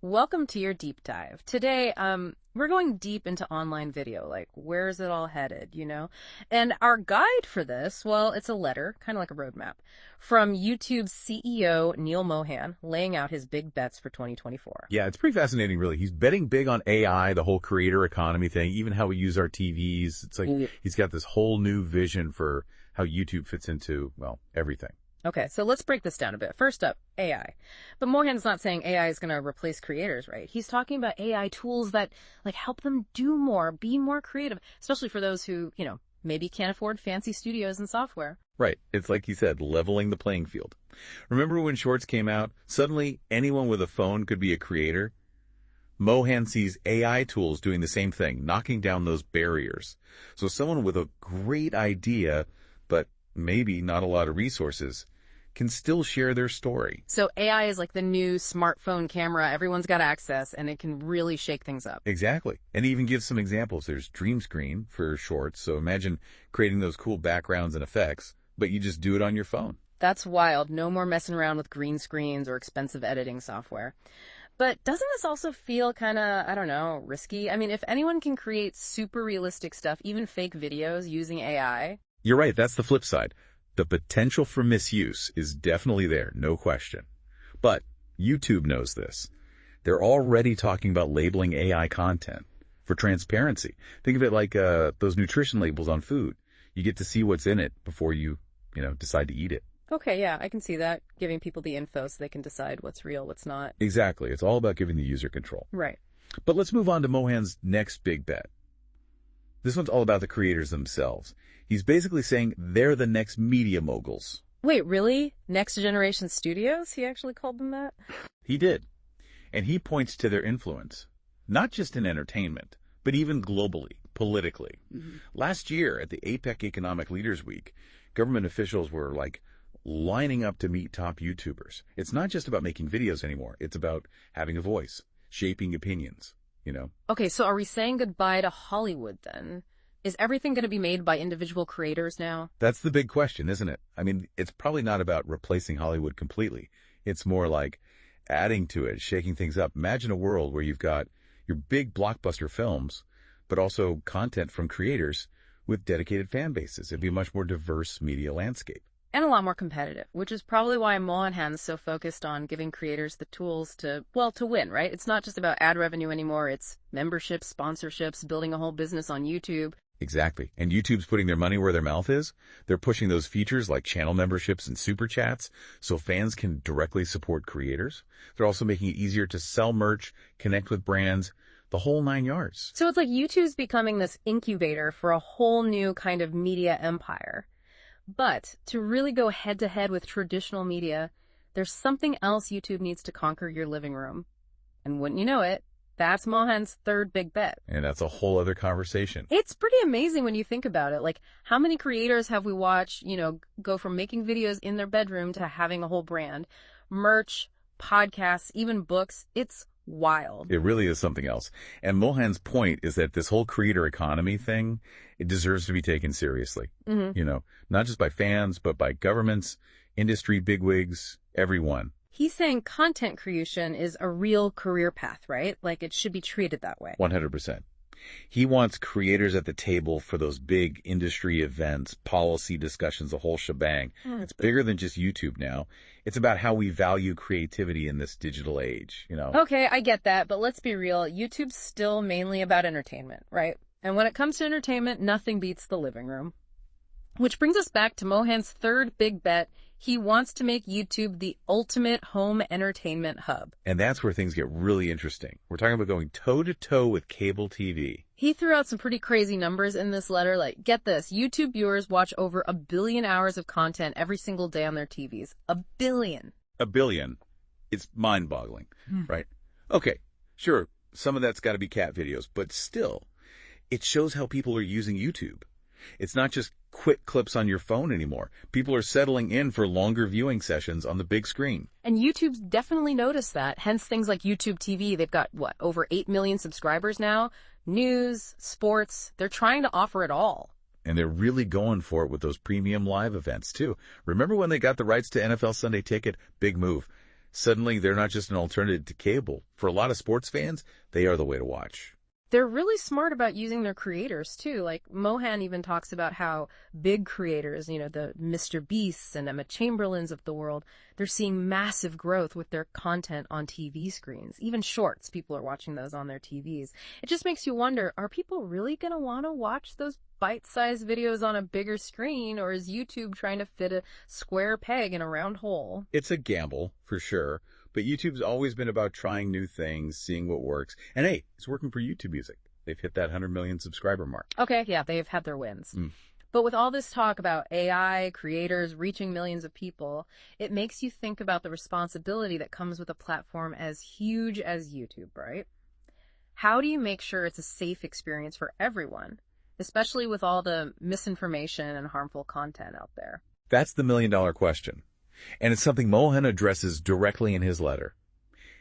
Welcome to your deep dive. Today, we're going deep into online video, like where's it all headed, you know? And our guide for this, well, it's a letter, kind of like a roadmap, from YouTube's CEO, Neil Mohan, laying out his big bets for 2024. Yeah, it's pretty fascinating, really. He's betting big on AI, the whole creator economy thing, even how we use our TVs. It's like he's got this whole new vision for how YouTube fits into, well, everything. Okay, so let's break this down a bit. First up, AI. But Mohan's not saying AI is going to replace creators, right? He's talking about AI tools that help them do more, be more creative, especially for those who, maybe can't afford fancy studios and software. Right. It's like he said, leveling the playing field. Remember when Shorts came out? Suddenly, anyone with a phone could be a creator. Mohan sees AI tools doing the same thing, knocking down those barriers. So someone with a great idea, but maybe not a lot of resources, can still share their story. So AI is like the new smartphone camera. Everyone's got access, and it can really shake things up. Exactly. And he even gives some examples. There's Dream Screen for Shorts. So imagine creating those cool backgrounds and effects, but you just do it on your phone. That's wild. No more messing around with green screens or expensive editing software. But doesn't this also feel kind of, risky? I mean, if anyone can create super realistic stuff, even fake videos using AI... You're right. That's the flip side. The potential for misuse is definitely there, no question. But YouTube knows this. They're already talking about labeling AI content for transparency. Think of it like those nutrition labels on food. You get to see what's in it before you, decide to eat it. Okay, yeah, I can see that. Giving people the info so they can decide what's real, what's not. Exactly. It's all about giving the user control. Right. But let's move on to Mohan's next big bet. This one's all about the creators themselves. He's basically saying they're the next media moguls. Wait, really? Next generation studios? He actually called them that? He did. And he points to their influence, not just in entertainment, but even globally, politically. Mm-hmm. Last year at the APEC Economic Leaders Week, government officials were lining up to meet top YouTubers. It's not just about making videos anymore. It's about having a voice, shaping opinions, Okay, so are we saying goodbye to Hollywood then? Is everything going to be made by individual creators now? That's the big question, isn't it? I mean, it's probably not about replacing Hollywood completely. It's more like adding to it, shaking things up. Imagine a world where you've got your big blockbuster films, but also content from creators with dedicated fan bases. It'd be a much more diverse media landscape. And a lot more competitive, which is probably why Mohan's so focused on giving creators the tools to win, right? It's not just about ad revenue anymore. It's memberships, sponsorships, building a whole business on YouTube. Exactly. And YouTube's putting their money where their mouth is. They're pushing those features like channel memberships and super chats so fans can directly support creators. They're also making it easier to sell merch, connect with brands, the whole 9 yards. So it's like YouTube's becoming this incubator for a whole new kind of media empire. But to really go head-to-head with traditional media, there's something else YouTube needs to conquer: your living room. And wouldn't you know it, that's Mohan's third big bet. And that's a whole other conversation. It's pretty amazing when you think about it. Like, how many creators have we watched, go from making videos in their bedroom to having a whole brand? Merch, podcasts, even books. It's wild. It really is something else. And Mohan's point is that this whole creator economy thing, it deserves to be taken seriously. Mm-hmm. Not just by fans, but by governments, industry bigwigs, everyone. He's saying content creation is a real career path, right? Like, it should be treated that way. 100%. He wants creators at the table for those big industry events, policy discussions, the whole shebang. It's bigger than just YouTube now. It's about how we value creativity in this digital age, Okay, I get that, but let's be real. YouTube's still mainly about entertainment, right? And when it comes to entertainment, nothing beats the living room. Which brings us back to Mohan's third big bet. He wants to make YouTube the ultimate home entertainment hub. And that's where things get really interesting. We're talking about going toe-to-toe with cable TV. He threw out some pretty crazy numbers in this letter. Like, get this, YouTube viewers watch over 1 billion hours of content every single day on their TVs. 1 billion. 1 billion. It's mind-boggling, right? Okay, sure, some of that's got to be cat videos, but still, it shows how people are using YouTube. It's not just quick clips on your phone anymore. People are settling in for longer viewing sessions on the big screen. And YouTube's definitely noticed that. Hence things like YouTube TV. They've got, over 8 million subscribers now? News, sports, they're trying to offer it all. And they're really going for it with those premium live events, too. Remember when they got the rights to NFL Sunday Ticket? Big move. Suddenly, they're not just an alternative to cable. For a lot of sports fans, they are the way to watch. They're really smart about using their creators too. Like Mohan even talks about how big creators, the Mr. Beasts and Emma Chamberlains of the world, they're seeing massive growth with their content on TV screens. Even shorts, people are watching those on their TVs. It just makes you wonder, are people really going to want to watch those bite-sized videos on a bigger screen, or is YouTube trying to fit a square peg in a round hole? It's a gamble, for sure. But YouTube's always been about trying new things, seeing what works. And hey, it's working for YouTube Music. They've hit that 100 million subscriber mark. Okay, yeah, they've had their wins. But with all this talk about AI, creators reaching millions of people, it makes you think about the responsibility that comes with a platform as huge as YouTube, right? How do you make sure it's a safe experience for everyone, especially with all the misinformation and harmful content out there? That's the million-dollar question. And it's something Mohan addresses directly in his letter.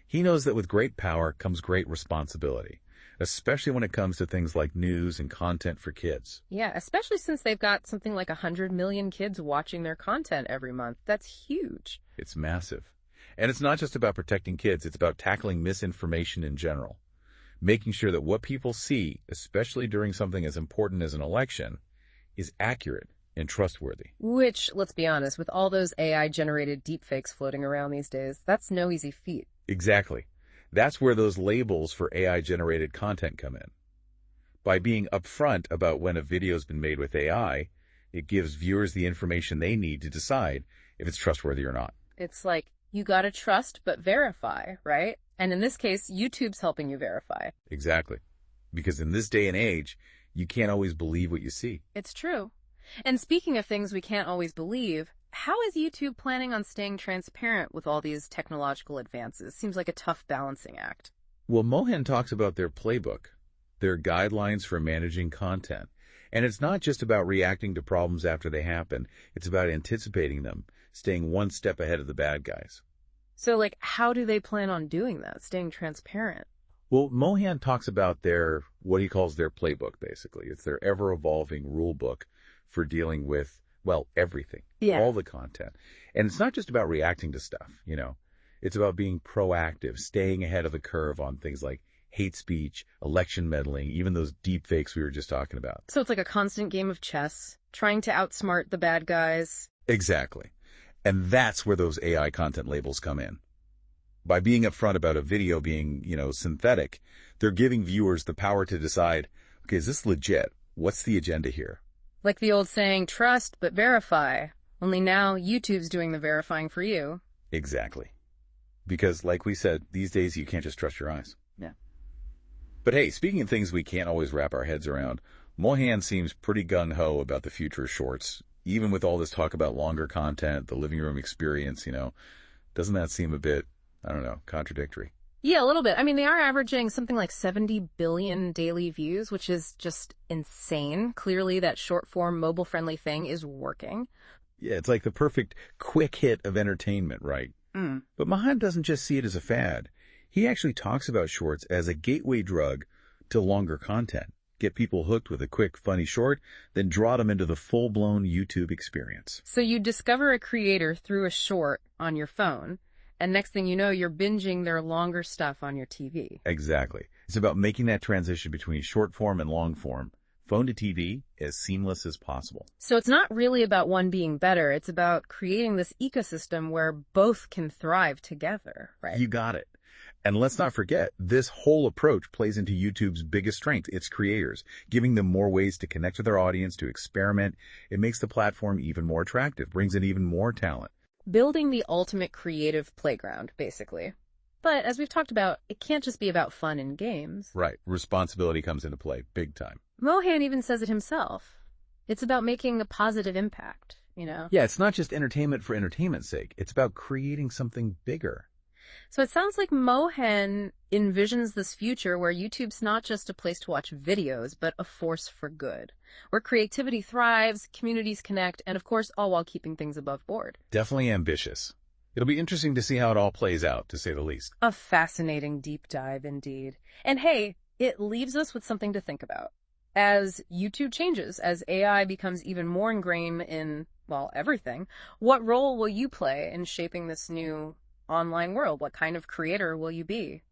He knows that with great power comes great responsibility, especially when it comes to things like news and content for kids. Yeah, especially since they've got something like 100 million kids watching their content every month. That's huge. It's massive. And it's not just about protecting kids, it's about tackling misinformation in general. Making sure that what people see, especially during something as important as an election, is accurate and trustworthy. Which, let's be honest, with all those AI-generated deepfakes floating around these days, that's no easy feat. Exactly. That's where those labels for AI-generated content come in. By being upfront about when a video's been made with AI, it gives viewers the information they need to decide if it's trustworthy or not. It's like, you gotta trust but verify, right? And in this case, YouTube's helping you verify. Exactly. Because in this day and age, you can't always believe what you see. It's true. And speaking of things we can't always believe, how is YouTube planning on staying transparent with all these technological advances? Seems like a tough balancing act. Well, Mohan talks about their playbook, their guidelines for managing content. And it's not just about reacting to problems after they happen. It's about anticipating them, staying one step ahead of the bad guys. So, how do they plan on doing that, staying transparent? Well, Mohan talks about what he calls their playbook, basically. It's their ever-evolving rule book for dealing with, everything, all the content. And it's not just about reacting to stuff, It's about being proactive, staying ahead of the curve on things like hate speech, election meddling, even those deep fakes we were just talking about. So it's like a constant game of chess, trying to outsmart the bad guys. Exactly. And that's where those AI content labels come in. By being upfront about a video being, synthetic, they're giving viewers the power to decide, okay, is this legit? What's the agenda here? Like the old saying, trust but verify. Only now YouTube's doing the verifying for you. Exactly. Because like we said, these days you can't just trust your eyes. Yeah. But hey, speaking of things we can't always wrap our heads around, Mohan seems pretty gung-ho about the future of shorts. Even with all this talk about longer content, the living room experience, doesn't that seem a bit, contradictory? Yeah, a little bit. I mean, they are averaging something like 70 billion daily views, which is just insane. Clearly, that short-form, mobile-friendly thing is working. Yeah, it's like the perfect quick hit of entertainment, right? But Mohan doesn't just see it as a fad. He actually talks about shorts as a gateway drug to longer content. Get people hooked with a quick, funny short, then draw them into the full-blown YouTube experience. So you discover a creator through a short on your phone, and next thing you know, you're binging their longer stuff on your TV. Exactly. It's about making that transition between short form and long form, phone to TV, as seamless as possible. So it's not really about one being better. It's about creating this ecosystem where both can thrive together, right? You got it. And let's not forget, this whole approach plays into YouTube's biggest strength, its creators, giving them more ways to connect with their audience, to experiment. It makes the platform even more attractive, brings in even more talent. Building the ultimate creative playground, basically. But as we've talked about, it can't just be about fun and games. Right. Responsibility comes into play big time. Mohan even says it himself. It's about making a positive impact, Yeah, it's not just entertainment for entertainment's sake. It's about creating something bigger. So it sounds like Mohan envisions this future where YouTube's not just a place to watch videos, but a force for good, where creativity thrives, communities connect, and of course, all while keeping things above board. Definitely ambitious. It'll be interesting to see how it all plays out, to say the least. A fascinating deep dive indeed. And hey, it leaves us with something to think about. As YouTube changes, as AI becomes even more ingrained in, everything, what role will you play in shaping this new online world? What kind of creator will you be?